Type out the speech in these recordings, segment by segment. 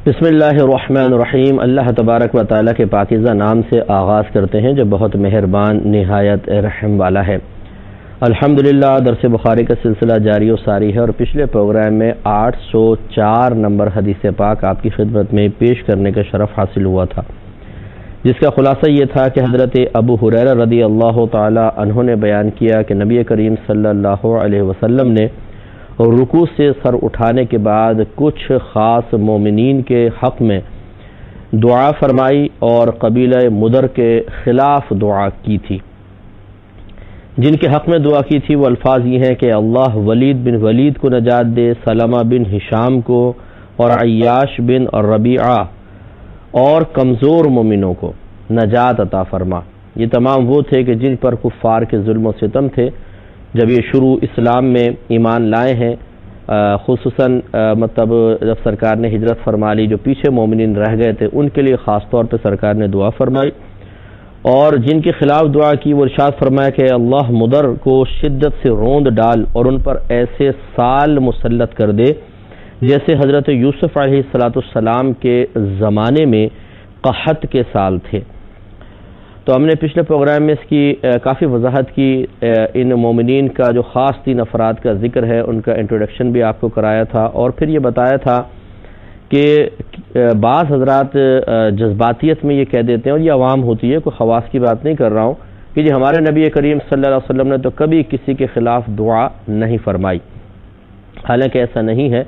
بسم اللہ الرحمن الرحیم۔ اللہ تبارک و تعالیٰ کے پاکیزہ نام سے آغاز کرتے ہیں جو بہت مہربان نہایت رحم والا ہے۔ الحمدللہ درس بخاری کا سلسلہ جاری و ساری ہے اور پچھلے پروگرام میں 804 نمبر حدیث پاک آپ کی خدمت میں پیش کرنے کا شرف حاصل ہوا تھا، جس کا خلاصہ یہ تھا کہ حضرت ابو ہریرہ رضی اللہ تعالی عنہ نے بیان کیا کہ نبی کریم صلی اللہ علیہ وسلم نے رکوع سے سر اٹھانے کے بعد کچھ خاص مومنین کے حق میں دعا فرمائی اور قبیلہ مدر کے خلاف دعا کی تھی۔ جن کے حق میں دعا کی تھی وہ الفاظ یہ ہیں کہ اللہ ولید بن ولید کو نجات دے، سلمہ بن ہشام کو اور عیاش بن ربیعہ اور کمزور مومنوں کو نجات عطا فرما۔ یہ تمام وہ تھے کہ جن پر کفار کے ظلم و ستم تھے جب یہ شروع اسلام میں ایمان لائے ہیں، خصوصاً جب سرکار نے ہجرت فرما لی، جو پیچھے مومنین رہ گئے تھے ان کے لیے خاص طور پہ سرکار نے دعا فرمائی، اور جن کے خلاف دعا کی وہ ارشاد فرمایا کہ اللہ مدر کو شدت سے روند ڈال اور ان پر ایسے سال مسلط کر دے جیسے حضرت یوسف علیہ السلام کے زمانے میں قحط کے سال تھے۔ تو ہم نے پچھلے پروگرام میں اس کی کافی وضاحت کی، ان مومنین کا جو خاص 3 افراد کا ذکر ہے ان کا انٹروڈکشن بھی آپ کو کرایا تھا، اور پھر یہ بتایا تھا کہ بعض حضرات جذباتیت میں یہ کہہ دیتے ہیں، اور یہ عوام ہوتی ہے، کوئی خواص کی بات نہیں کر رہا ہوں، کہ جی ہمارے نبی کریم صلی اللہ علیہ وسلم نے تو کبھی کسی کے خلاف دعا نہیں فرمائی۔ حالانکہ ایسا نہیں ہے،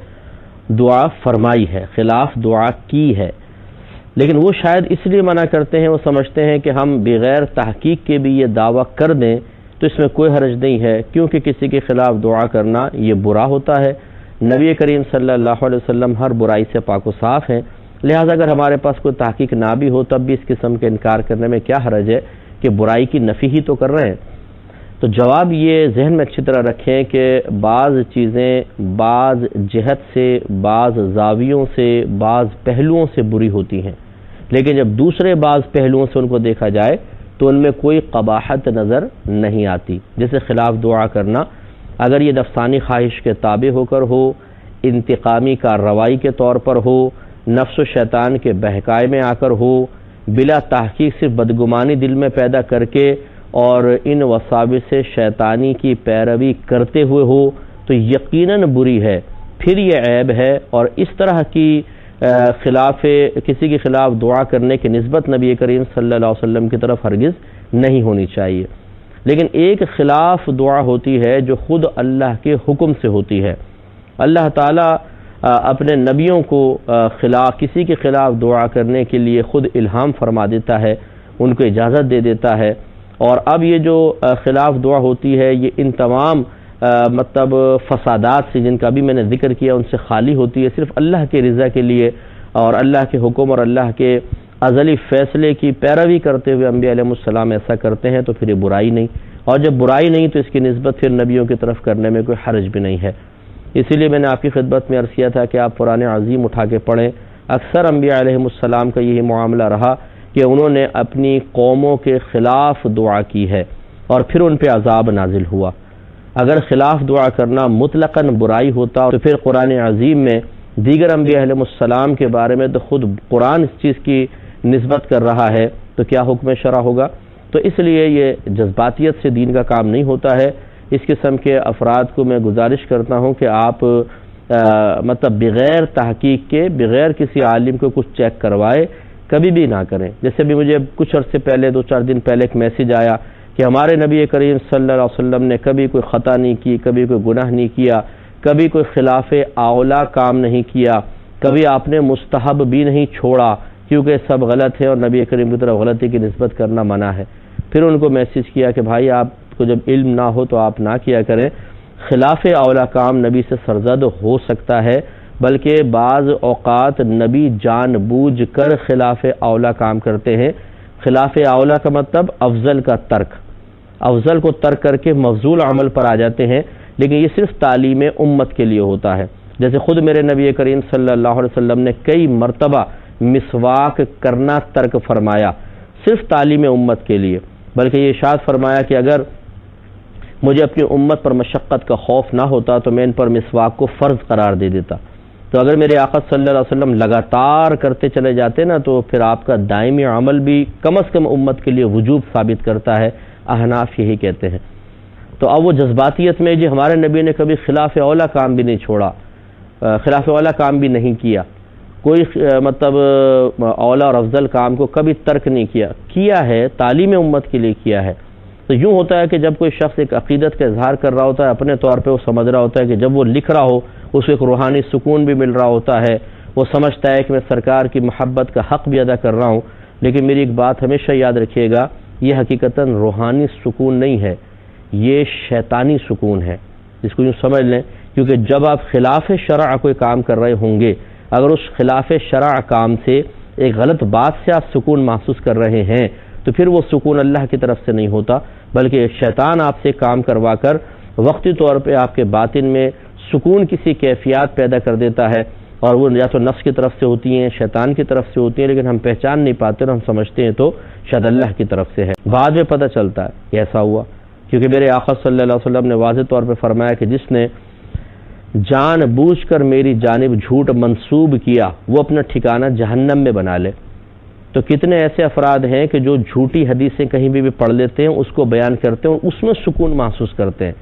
دعا فرمائی ہے، خلاف دعا کی ہے، لیکن وہ شاید اس لیے منع کرتے ہیں، وہ سمجھتے ہیں کہ ہم بغیر تحقیق کے بھی یہ دعویٰ کر دیں تو اس میں کوئی حرج نہیں ہے، کیونکہ کسی کے خلاف دعا کرنا یہ برا ہوتا ہے۔ نبی کریم صلی اللہ علیہ وسلم ہر برائی سے پاک و صاف ہیں، لہٰذا اگر ہمارے پاس کوئی تحقیق نہ بھی ہو تب بھی اس قسم کے انکار کرنے میں کیا حرج ہے کہ برائی کی نفی ہی تو کر رہے ہیں۔ تو جواب یہ ذہن میں اچھی طرح رکھیں کہ بعض چیزیں بعض جہت سے، بعض زاویوں سے، بعض پہلوؤں سے بری ہوتی ہیں، لیکن جب دوسرے بعض پہلوؤں سے ان کو دیکھا جائے تو ان میں کوئی قباحت نظر نہیں آتی۔ جیسے خلاف دعا کرنا، اگر یہ نفسانی خواہش کے تابع ہو کر ہو، انتقامی کارروائی کے طور پر ہو، نفس و شیطان کے بہکائے میں آ کر ہو، بلا تحقیق صرف بدگمانی دل میں پیدا کر کے اور ان وساوس شیطانی کی پیروی کرتے ہوئے ہو تو یقیناً بری ہے، پھر یہ عیب ہے، اور اس طرح کی کسی کے خلاف دعا کرنے کی نسبت نبی کریم صلی اللہ علیہ وسلم کی طرف ہرگز نہیں ہونی چاہیے۔ لیکن ایک خلاف دعا ہوتی ہے جو خود اللہ کے حکم سے ہوتی ہے۔ اللہ تعالیٰ اپنے نبیوں کو کسی کے خلاف دعا کرنے کے لیے خود الہام فرما دیتا ہے، ان کو اجازت دے دیتا ہے، اور اب یہ جو خلاف دعا ہوتی ہے یہ ان تمام فسادات سے جن کا بھی میں نے ذکر کیا ان سے خالی ہوتی ہے، صرف اللہ کے رضا کے لیے اور اللہ کے حکم اور اللہ کے ازلی فیصلے کی پیروی کرتے ہوئے انبیاء علیہ السلام ایسا کرتے ہیں تو پھر یہ برائی نہیں، اور جب برائی نہیں تو اس کی نسبت پھر نبیوں کی طرف کرنے میں کوئی حرج بھی نہیں ہے۔ اسی لیے میں نے آپ کی خدمت میں عرض کیا تھا کہ آپ قرآن عظیم اٹھا کے پڑھیں، اکثر انبیاء علیہ السلام کا یہی معاملہ رہا کہ انہوں نے اپنی قوموں کے خلاف دعا کی ہے اور پھر ان پہ عذاب نازل ہوا۔ اگر خلاف دعا کرنا مطلقاً برائی ہوتا تو پھر قرآن عظیم میں دیگر انبیاء علیہ السلام کے بارے میں تو خود قرآن اس چیز کی نسبت کر رہا ہے، تو کیا حکم شرع ہوگا؟ تو اس لیے یہ جذباتیت سے دین کا کام نہیں ہوتا ہے۔ اس قسم کے افراد کو میں گزارش کرتا ہوں کہ آپ بغیر تحقیق کے، بغیر کسی عالم کو کچھ چیک کروائے کبھی بھی نہ کریں۔ جیسے بھی مجھے کچھ عرصے پہلے 2-4 دن پہلے ایک میسج آیا کہ ہمارے نبی کریم صلی اللہ علیہ وسلم نے کبھی کوئی خطا نہیں کی، کبھی کوئی گناہ نہیں کیا، کبھی کوئی خلاف اولا کام نہیں کیا، کبھی آپ نے مستحب بھی نہیں چھوڑا، کیونکہ سب غلط ہے اور نبی کریم کی طرف غلطی کی نسبت کرنا منع ہے۔ پھر ان کو میسج کیا کہ بھائی آپ کو جب علم نہ ہو تو آپ نہ کیا کریں، خلاف اولا کام نبی سے سرزد ہو سکتا ہے، بلکہ بعض اوقات نبی جان بوجھ کر خلاف اولا کام کرتے ہیں۔ خلاف اولا کا مطلب افضل کا ترک، افضل کو ترک کر کے مفضول عمل پر آ جاتے ہیں، لیکن یہ صرف تعلیم امت کے لیے ہوتا ہے۔ جیسے خود میرے نبی کریم صلی اللہ علیہ وسلم نے کئی مرتبہ مسواک کرنا ترک فرمایا، صرف تعلیم امت کے لیے، بلکہ یہ ارشاد فرمایا کہ اگر مجھے اپنی امت پر مشقت کا خوف نہ ہوتا تو میں ان پر مسواک کو فرض قرار دے دیتا۔ تو اگر میرے آقا صلی اللہ علیہ وسلم لگاتار کرتے چلے جاتے نا تو پھر آپ کا دائمی عمل بھی کم از کم امت کے لیے وجوب ثابت کرتا ہے، احناف یہی کہتے ہیں۔ تو اب وہ جذباتیت میں جی ہمارے نبی نے کبھی خلاف اولا کام بھی نہیں چھوڑا، خلاف اولا کام بھی نہیں کیا، کوئی مطلب اولا اور افضل کام کو کبھی ترک نہیں کیا ہے، تعلیم امت کے لیے کیا ہے۔ تو یوں ہوتا ہے کہ جب کوئی شخص ایک عقیدت کا اظہار کر رہا ہوتا ہے، اپنے طور پہ وہ سمجھ رہا ہوتا ہے کہ جب وہ لکھ رہا ہو اس کو ایک روحانی سکون بھی مل رہا ہوتا ہے، وہ سمجھتا ہے کہ میں سرکار کی محبت کا حق بھی ادا کر رہا ہوں۔ لیکن میری ایک بات ہمیشہ یاد رکھیے گا، یہ حقیقتاً روحانی سکون نہیں ہے، یہ شیطانی سکون ہے، جس کو یوں سمجھ لیں، کیونکہ جب آپ خلاف شرع کوئی کام کر رہے ہوں گے، اگر اس خلاف شرع کام سے ایک غلط بات سے آپ سکون محسوس کر رہے ہیں تو پھر وہ سکون اللہ کی طرف سے نہیں ہوتا، بلکہ شیطان آپ سے کام کروا کر وقتی طور پہ آپ کے باطن میں سکون کسی کیفیات پیدا کر دیتا ہے، اور وہ یا تو نفس کی طرف سے ہوتی ہیں، شیطان کی طرف سے ہوتی ہیں، لیکن ہم پہچان نہیں پاتے اور ہم سمجھتے ہیں تو شاید اللہ کی طرف سے ہے۔ بعد میں پتہ چلتا ہے کہ ایسا ہوا، کیونکہ میرے آقا صلی اللہ علیہ وسلم نے واضح طور پہ فرمایا کہ جس نے جان بوجھ کر میری جانب جھوٹ منسوب کیا وہ اپنا ٹھکانہ جہنم میں بنا لے۔ تو کتنے ایسے افراد ہیں کہ جو جھوٹی حدیثیں کہیں بھی پڑھ لیتے ہیں، اس کو بیان کرتے ہیں اور اس میں سکون محسوس کرتے ہیں۔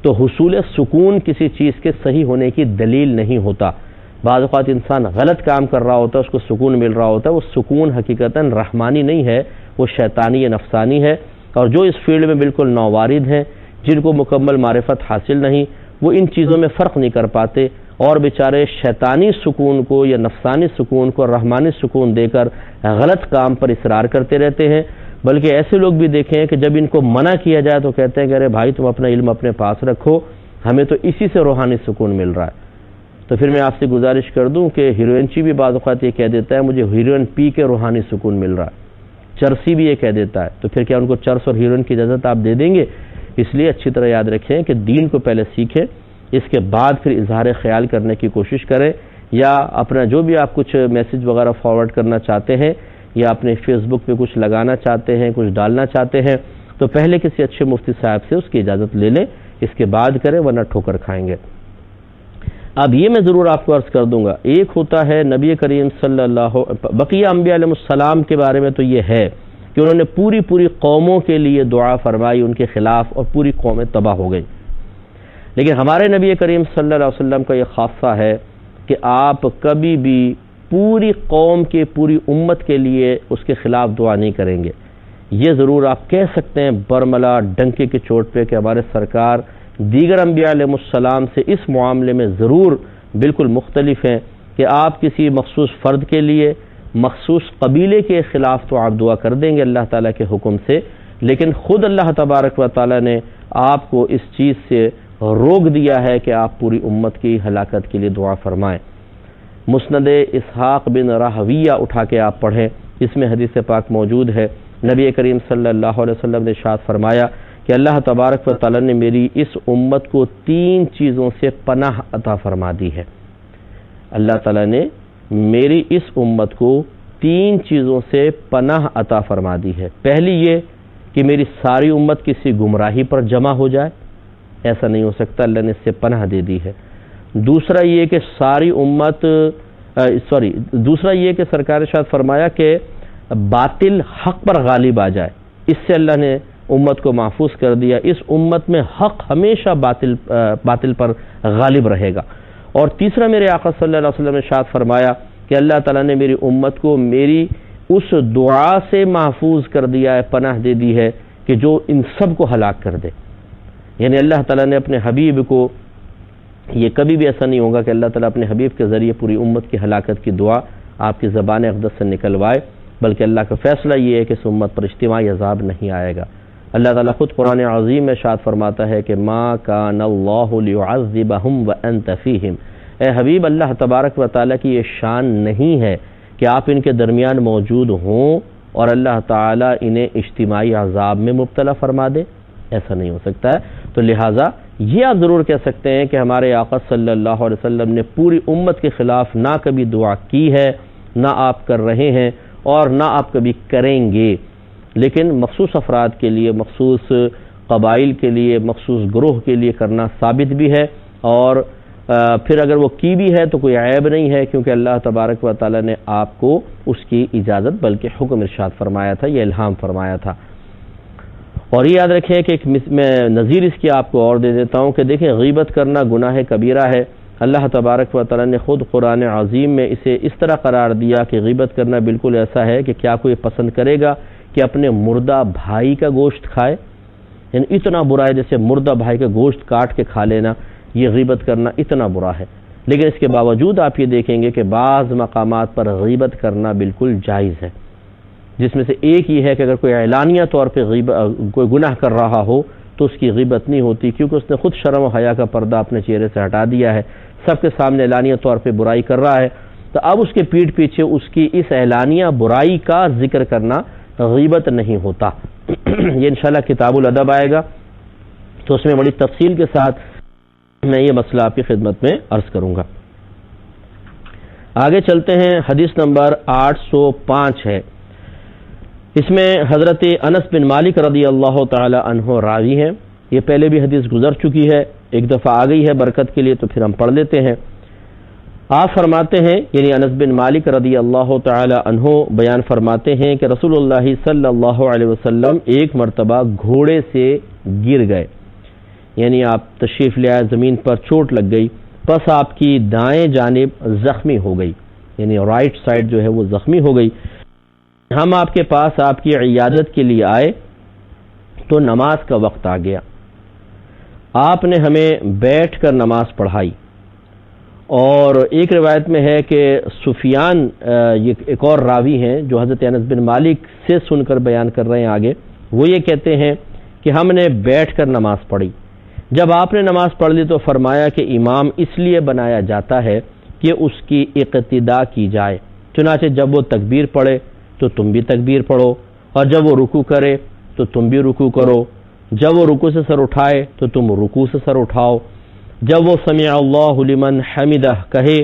تو حصول سکون کسی چیز کے صحیح ہونے کی دلیل نہیں ہوتا۔ بعض اوقات انسان غلط کام کر رہا ہوتا ہے، اس کو سکون مل رہا ہوتا ہے، وہ سکون حقیقتاً رحمانی نہیں ہے، وہ شیطانی یا نفسانی ہے۔ اور جو اس فیلڈ میں بالکل نووارد ہیں، جن کو مکمل معرفت حاصل نہیں، وہ ان چیزوں میں فرق نہیں کر پاتے اور بیچارے شیطانی سکون کو یا نفسانی سکون کو رحمانی سکون دے کر غلط کام پر اصرار کرتے رہتے ہیں۔ بلکہ ایسے لوگ بھی دیکھیں کہ جب ان کو منع کیا جائے تو کہتے ہیں کہ ارے بھائی تم اپنا علم اپنے پاس رکھو، ہمیں تو اسی سے روحانی سکون مل رہا ہے۔ تو پھر میں آپ سے گزارش کر دوں کہ ہیروئنچی بھی بعض اوقات یہ کہہ دیتا ہے مجھے ہیروئن پی کے روحانی سکون مل رہا ہے، چرسی بھی یہ کہہ دیتا ہے، تو پھر کیا ان کو چرس اور ہیروئن کی اجازت آپ دے دیں گے؟ اس لیے اچھی طرح یاد رکھیں کہ دین کو پہلے سیکھیں، اس کے بعد پھر اظہار خیال کرنے کی کوشش کریں، یا اپنا جو بھی آپ کچھ میسج وغیرہ فارورڈ کرنا چاہتے ہیں یا اپنے فیس بک پہ کچھ لگانا چاہتے ہیں، کچھ ڈالنا چاہتے ہیں، تو پہلے کسی اچھے مفتی صاحب سے اس کی اجازت لے لیں، اس کے بعد کریں ورنہ ٹھوکر کھائیں گے۔ اب یہ میں ضرور آپ کو عرض کر دوں گا، ایک ہوتا ہے نبی کریم صلی اللہ بقیہ انبیاء علیہ السلام کے بارے میں تو یہ ہے کہ انہوں نے پوری قوموں کے لیے دعا فرمائی ان کے خلاف اور پوری قومیں تباہ ہو گئی، لیکن ہمارے نبی کریم صلی اللہ علیہ وسلم کا یہ خاصہ ہے کہ آپ کبھی بھی پوری قوم کے پوری امت کے لیے اس کے خلاف دعا نہیں کریں گے۔ یہ ضرور آپ کہہ سکتے ہیں برملا ڈنکے کے چوٹ پہ کہ ہمارے سرکار دیگر انبیاء علیہ السلام سے اس معاملے میں ضرور بالکل مختلف ہیں کہ آپ کسی مخصوص فرد کے لیے مخصوص قبیلے کے خلاف تو آپ دعا کر دیں گے اللہ تعالیٰ کے حکم سے، لیکن خود اللہ تبارک و تعالیٰ نے آپ کو اس چیز سے روک دیا ہے کہ آپ پوری امت کی ہلاکت کے لیے دعا فرمائیں۔ مسند اسحاق بن راہویہ اٹھا کے آپ پڑھیں، اس میں حدیث پاک موجود ہے، نبی کریم صلی اللہ علیہ وسلم نے ارشاد فرمایا کہ اللہ تبارک و تعالیٰ نے میری اس امت کو 3 چیزوں سے پناہ عطا فرما دی ہے۔ اللہ تعالیٰ نے میری اس امت کو 3 چیزوں سے پناہ عطا فرما دی ہے۔ پہلی یہ کہ میری ساری امت کسی گمراہی پر جمع ہو جائے، ایسا نہیں ہو سکتا، اللہ نے اس سے پناہ دے دی ہے۔ دوسرا یہ کہ دوسرا یہ کہ سرکار ارشاد فرمایا کہ باطل حق پر غالب آ جائے، اس سے اللہ نے امت کو محفوظ کر دیا، اس امت میں حق ہمیشہ باطل پر غالب رہے گا۔ اور تیسرا میرے آقا صلی اللہ علیہ وسلم نے ارشاد فرمایا کہ اللہ تعالیٰ نے میری امت کو میری اس دعا سے محفوظ کر دیا ہے، پناہ دے دی ہے کہ جو ان سب کو ہلاک کر دے۔ یعنی اللہ تعالیٰ نے اپنے حبیب کو، یہ کبھی بھی ایسا نہیں ہوگا کہ اللہ تعالیٰ اپنے حبیب کے ذریعے پوری امت کی ہلاکت کی دعا آپ کی زبان اقدس سے نکلوائے، بلکہ اللہ کا فیصلہ یہ ہے کہ اس امت پر اجتماعی عذاب نہیں آئے گا۔ اللہ تعالیٰ خود قرآن عظیم میں ارشاد فرماتا ہے کہ ما کان اللہ لیعذبہم وانت فیہم، اے حبیب اللہ تبارک و تعالیٰ کی یہ شان نہیں ہے کہ آپ ان کے درمیان موجود ہوں اور اللہ تعالیٰ انہیں اجتماعی عذاب میں مبتلا فرما دے، ایسا نہیں ہو سکتا ہے۔ تو لہٰذا یہ آپ ضرور کہہ سکتے ہیں کہ ہمارے آقا صلی اللہ علیہ وسلم نے پوری امت کے خلاف نہ کبھی دعا کی ہے، نہ آپ کر رہے ہیں اور نہ آپ کبھی کریں گے، لیکن مخصوص افراد کے لیے، مخصوص قبائل کے لیے، مخصوص گروہ کے لیے کرنا ثابت بھی ہے، اور پھر اگر وہ کی بھی ہے تو کوئی عیب نہیں ہے، کیونکہ اللہ تبارک و تعالی نے آپ کو اس کی اجازت بلکہ حکم ارشاد فرمایا تھا، یہ الہام فرمایا تھا۔ اور یہ یاد رکھیں کہ میں نظیر اس کی آپ کو اور دے دیتا ہوں کہ دیکھیں غیبت کرنا گناہ کبیرہ ہے۔ اللہ تبارک و تعالی نے خود قرآن عظیم میں اسے اس طرح قرار دیا کہ غیبت کرنا بالکل ایسا ہے کہ کیا کوئی پسند کرے گا کہ اپنے مردہ بھائی کا گوشت کھائے، یعنی اتنا برا ہے جیسے مردہ بھائی کا گوشت کاٹ کے کھا لینا، یہ غیبت کرنا اتنا برا ہے۔ لیکن اس کے باوجود آپ یہ دیکھیں گے کہ بعض مقامات پر غیبت کرنا بالکل جائز ہے، جس میں سے ایک یہ ہے کہ اگر کوئی اعلانیہ طور پہ کوئی گناہ کر رہا ہو تو اس کی غیبت نہیں ہوتی، کیونکہ اس نے خود شرم و حیا کا پردہ اپنے چہرے سے ہٹا دیا ہے، سب کے سامنے اعلانیہ طور پہ برائی کر رہا ہے، تو اب اس کے پیٹھ پیچھے اس کی اس اعلانیہ برائی کا ذکر کرنا غیبت نہیں ہوتا۔ یہ انشاءاللہ کتاب الادب آئے گا تو اس میں بڑی تفصیل کے ساتھ میں یہ مسئلہ آپ کی خدمت میں عرض کروں گا۔ آگے چلتے ہیں، حدیث نمبر 805 ہے، اس میں حضرت انس بن مالک رضی اللہ تعالی عنہ راوی ہیں۔ یہ پہلے بھی حدیث گزر چکی ہے، ایک دفعہ آ گئی ہے برکت کے لیے، تو پھر ہم پڑھ لیتے ہیں۔ آپ فرماتے ہیں، یعنی انس بن مالک رضی اللہ تعالی عنہ بیان فرماتے ہیں کہ رسول اللہ صلی اللہ علیہ وسلم ایک مرتبہ گھوڑے سے گر گئے، یعنی آپ تشریف لے آئے، زمین پر چوٹ لگ گئی، پس آپ کی دائیں جانب زخمی ہو گئی، یعنی رائٹ سائڈ جو ہے وہ زخمی ہو گئی۔ ہم آپ کے پاس آپ کی عیادت کے لیے آئے تو نماز کا وقت آ گیا، آپ نے ہمیں بیٹھ کر نماز پڑھائی۔ اور ایک روایت میں ہے کہ سفیان، یہ ایک اور راوی ہیں جو حضرت انس بن مالک سے سن کر بیان کر رہے ہیں آگے، وہ یہ کہتے ہیں کہ ہم نے بیٹھ کر نماز پڑھی۔ جب آپ نے نماز پڑھ لی تو فرمایا کہ امام اس لیے بنایا جاتا ہے کہ اس کی اقتداء کی جائے، چنانچہ جب وہ تکبیر پڑھے تو تم بھی تکبیر پڑھو، اور جب وہ رکوع کرے تو تم بھی رکوع کرو، جب وہ رکوع سے سر اٹھائے تو تم رکوع سے سر اٹھاؤ، جب وہ سمع اللہ لمن حمدہ کہے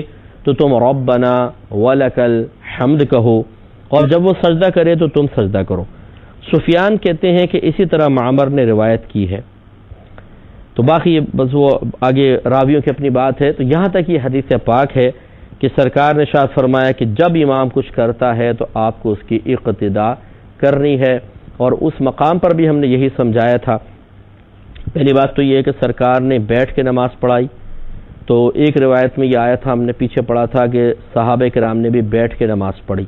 تو تم ربنا ولک الحمد کہو، اور جب وہ سجدہ کرے تو تم سجدہ کرو۔ سفیان کہتے ہیں کہ اسی طرح معمر نے روایت کی ہے، تو باقی بس وہ آگے راویوں کی اپنی بات ہے۔ تو یہاں تک یہ حدیث پاک ہے کہ سرکار نے ارشاد فرمایا کہ جب امام کچھ کرتا ہے تو آپ کو اس کی اقتداء کرنی ہے، اور اس مقام پر بھی ہم نے یہی سمجھایا تھا۔ پہلی بات تو یہ ہے کہ سرکار نے بیٹھ کے نماز پڑھائی، تو ایک روایت میں یہ آیا تھا، ہم نے پیچھے پڑھا تھا کہ صحابہ کرام نے بھی بیٹھ کے نماز پڑھی،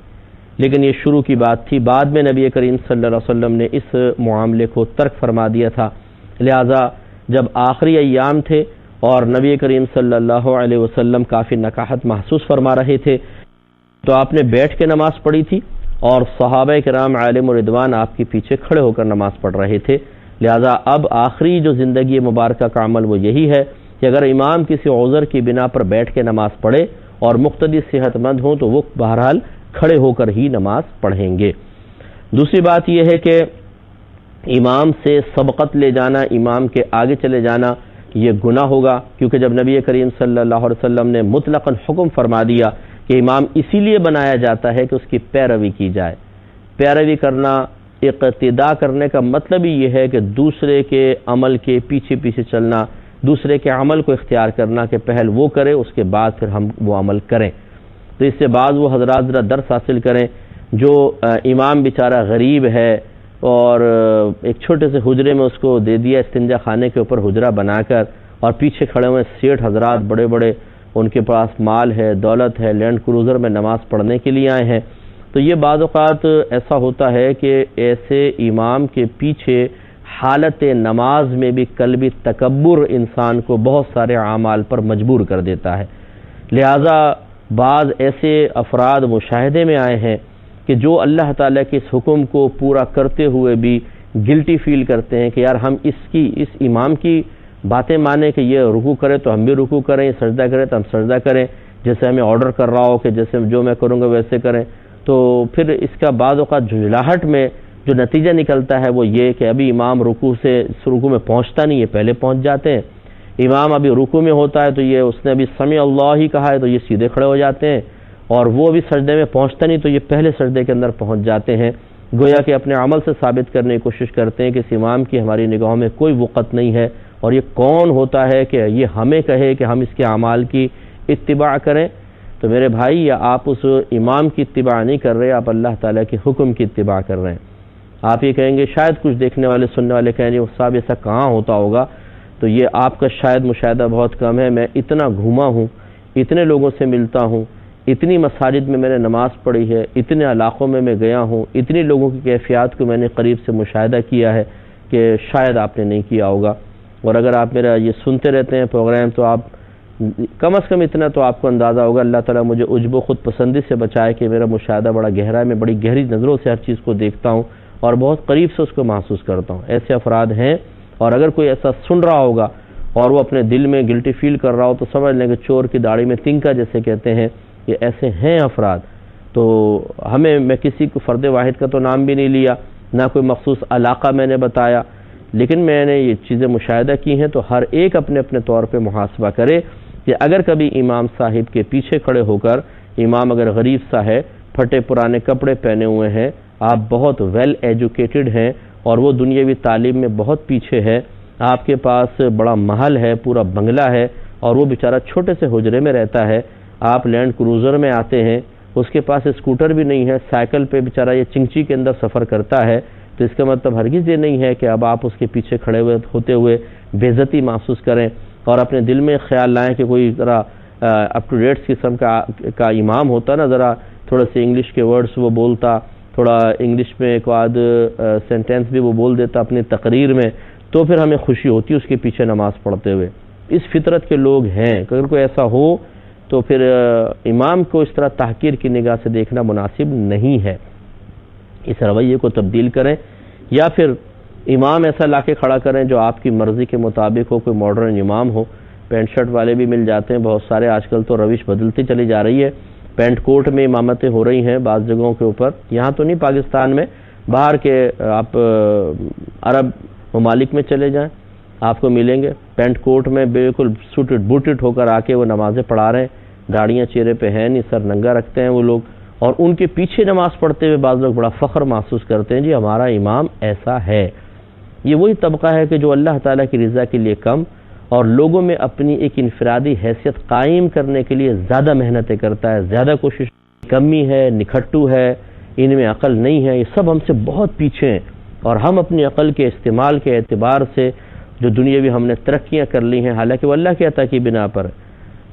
لیکن یہ شروع کی بات تھی، بعد میں نبی کریم صلی اللہ علیہ وسلم نے اس معاملے کو ترک فرما دیا تھا۔ لہذا جب آخری ایام تھے اور نبی کریم صلی اللہ علیہ وسلم کافی نکاحت محسوس فرما رہے تھے تو آپ نے بیٹھ کے نماز پڑھی تھی، اور صحابہ کرام عالم رضوان آپ کے پیچھے کھڑے ہو کر نماز پڑھ رہے تھے۔ لہذا اب آخری جو زندگی مبارکہ کا عمل وہ یہی ہے کہ اگر امام کسی عذر کی بنا پر بیٹھ کے نماز پڑھے اور مقتدی صحت مند ہوں تو وہ بہرحال کھڑے ہو کر ہی نماز پڑھیں گے۔ دوسری بات یہ ہے کہ امام سے سبقت لے جانا، امام کے آگے چلے جانا، یہ گناہ ہوگا، کیونکہ جب نبی کریم صلی اللہ علیہ وسلم نے مطلقاً حکم فرما دیا کہ امام اسی لیے بنایا جاتا ہے کہ اس کی پیروی کی جائے۔ پیروی کرنا، اقتداء کرنے کا مطلب ہی یہ ہے کہ دوسرے کے عمل کے پیچھے پیچھے چلنا، دوسرے کے عمل کو اختیار کرنا کہ پہل وہ کرے اس کے بعد پھر ہم وہ عمل کریں۔ تو اس سے بعض وہ حضرات ذرا درس حاصل کریں، جو امام بیچارہ غریب ہے اور ایک چھوٹے سے حجرے میں اس کو دے دیا استنجا خانے کے اوپر حجرہ بنا کر، اور پیچھے کھڑے ہوئے سیٹھ حضرات بڑے بڑے، ان کے پاس مال ہے، دولت ہے، لینڈ کروزر میں نماز پڑھنے کے لیے آئے ہیں، تو یہ بعض اوقات ایسا ہوتا ہے کہ ایسے امام کے پیچھے حالت نماز میں بھی قلبی تکبر انسان کو بہت سارے اعمال پر مجبور کر دیتا ہے۔ لہذا بعض ایسے افراد مشاہدے میں آئے ہیں کہ جو اللہ تعالیٰ کے اس حکم کو پورا کرتے ہوئے بھی گلٹی فیل کرتے ہیں کہ یار ہم اس امام کی باتیں مانیں کہ یہ رکوع کرے تو ہم بھی رکوع کریں، یہ سجدہ کرے تو ہم سجدہ کریں، جیسے ہمیں آرڈر کر رہا ہو کہ جیسے جو میں کروں گا ویسے کریں، تو پھر اس کا بعض اوقات جھنجھلاہٹ میں جو نتیجہ نکلتا ہے وہ یہ کہ ابھی امام رکوع میں پہنچتا نہیں ہے، پہلے پہنچ جاتے ہیں، امام ابھی رکوع میں ہوتا ہے تو یہ اس نے ابھی سمع اللہ ہی کہا ہے تو یہ سیدھے کھڑے ہو جاتے ہیں، اور وہ ابھی سجدے میں پہنچتا نہیں تو یہ پہلے سجدے کے اندر پہنچ جاتے ہیں، گویا کہ اپنے عمل سے ثابت کرنے کی کوشش کرتے ہیں کہ اس امام کی ہماری نگاہوں میں کوئی وقت نہیں ہے اور یہ کون ہوتا ہے کہ یہ ہمیں کہے کہ ہم اس کے اعمال کی اتباع کریں؟ تو میرے بھائی، یا آپ اس امام کی اتباع نہیں کر رہے، آپ اللہ تعالیٰ کے حکم کی اتباع کر رہے ہیں۔ آپ یہ کہیں گے، شاید کچھ دیکھنے والے سننے والے کہیں گے صاحب ایسا کہاں ہوتا ہوگا، تو یہ آپ کا شاید مشاہدہ بہت کم ہے۔ میں اتنا گھوما ہوں، اتنے لوگوں سے ملتا ہوں، اتنی مساجد میں میں نے نماز پڑھی ہے، اتنے علاقوں میں میں گیا ہوں، اتنی لوگوں کی کیفیات کو میں نے قریب سے مشاہدہ کیا ہے کہ شاید آپ نے نہیں کیا ہوگا۔ اور اگر آپ میرا یہ سنتے رہتے ہیں پروگرام، تو آپ کم از کم اتنا تو آپ کو اندازہ ہوگا، اللہ تعالیٰ مجھے عجب و خود پسندی سے بچائے کہ میرا مشاہدہ بڑا گہرا ہے، میں بڑی گہری نظروں سے ہر چیز کو دیکھتا ہوں اور بہت قریب سے اس کو محسوس کرتا ہوں۔ ایسے افراد ہیں، اور اگر کوئی ایسا سن رہا ہوگا اور وہ اپنے دل میں گلٹی فیل کر رہا ہو، تو سمجھ لیں کہ چور کی داڑھی میں تنکا جیسے کہتے ہیں، یہ ایسے ہیں افراد۔ تو میں کسی کو فرد واحد کا تو نام بھی نہیں لیا، نہ کوئی مخصوص علاقہ میں نے بتایا، لیکن میں نے یہ چیزیں مشاہدہ کی ہیں۔ تو ہر ایک اپنے اپنے طور پہ محاسبہ کرے کہ اگر کبھی امام صاحب کے پیچھے کھڑے ہو کر، امام اگر غریب سا ہے، پھٹے پرانے کپڑے پہنے ہوئے ہیں، آپ بہت ویل ایجوکیٹڈ ہیں اور وہ دنیاوی تعلیم میں بہت پیچھے ہے، آپ کے پاس بڑا محل ہے، پورا بنگلہ ہے، اور وہ بیچارہ چھوٹے سے حجرے میں رہتا ہے، آپ لینڈ کروزر میں آتے ہیں، اس کے پاس اسکوٹر بھی نہیں ہے، سائیکل پہ بیچارہ یہ چنگچی کے اندر سفر کرتا ہے، تو اس کا مطلب ہرگز یہ نہیں ہے کہ اب آپ اس کے پیچھے کھڑے ہوتے ہوئے بے عزتی محسوس کریں اور اپنے دل میں خیال لائیں کہ کوئی ذرا اپ ٹو ڈیٹ قسم کا امام ہوتا نا، ذرا تھوڑے سے انگلش کے ورڈز وہ بولتا، تھوڑا انگلش میں ایک آدھ سینٹینس بھی وہ بول دیتا اپنی تقریر میں، تو پھر ہمیں خوشی ہوتی ہے اس کے پیچھے نماز پڑھتے ہوئے۔ اس فطرت کے لوگ ہیں، اگر کوئی ایسا ہو تو پھر امام کو اس طرح تحقیر کی نگاہ سے دیکھنا مناسب نہیں ہے۔ اس رویے کو تبدیل کریں، یا پھر امام ایسا لا کے کھڑا کریں جو آپ کی مرضی کے مطابق ہو، کوئی ماڈرن امام ہو۔ پینٹ شرٹ والے بھی مل جاتے ہیں بہت سارے، آج کل تو روش بدلتی چلی جا رہی ہے، پینٹ کوٹ میں امامتیں ہو رہی ہیں بعض جگہوں کے اوپر، یہاں تو نہیں پاکستان میں، باہر کے آپ عرب ممالک میں چلے جائیں، آپ کو ملیں گے پینٹ کوٹ میں بالکل سوٹڈ بوٹڈ ہو کر آ کے وہ نمازیں پڑھا رہے ہیں، داڑیاں چہرے پہ ہیں نہیں، سر ننگا رکھتے ہیں وہ لوگ، اور ان کے پیچھے نماز پڑھتے ہوئے بعض لوگ بڑا فخر محسوس کرتے ہیں، جی ہمارا امام ایسا ہے۔ یہ وہی طبقہ ہے کہ جو اللہ تعالیٰ کی رضا کے لیے کم اور لوگوں میں اپنی ایک انفرادی حیثیت قائم کرنے کے لیے زیادہ محنتیں کرتا ہے، زیادہ کوشش، کمی ہے، نکھٹو ہے، ان میں عقل نہیں ہے، یہ سب ہم سے بہت پیچھے ہیں، اور ہم اپنی عقل کے استعمال کے اعتبار سے جو دنیاوی ہم نے ترقیاں کر لی ہیں، حالانکہ وہ اللہ کی عطا کی بنا پر ہے،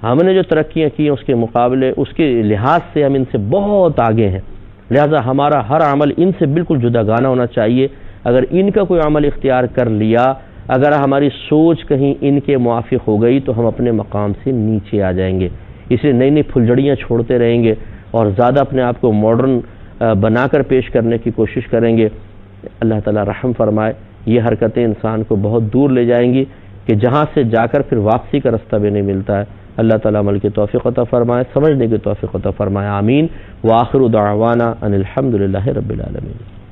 ہم نے جو ترقیاں کی ہیں اس کے مقابلے، اس کے لحاظ سے ہم ان سے بہت آگے ہیں، لہذا ہمارا ہر عمل ان سے بالکل جدا گانا ہونا چاہیے۔ اگر ان کا کوئی عمل اختیار کر لیا، اگر ہماری سوچ کہیں ان کے موافق ہو گئی، تو ہم اپنے مقام سے نیچے آ جائیں گے، اس لیے نئی نئی پھلجڑیاں چھوڑتے رہیں گے اور زیادہ اپنے آپ کو ماڈرن بنا کر پیش کرنے کی کوشش کریں گے۔ اللہ تعالیٰ رحم فرمائے، یہ حرکتیں انسان کو بہت دور لے جائیں گی کہ جہاں سے جا کر پھر واپسی کا رستہ بھی نہیں ملتا ہے۔ اللہ تعالیٰ عمل کی توفیق عطا فرمائے، سمجھنے کی توفیق عطا فرمائے، آمین۔ وآخر دعوانا ان الحمد للہ رب العالمین۔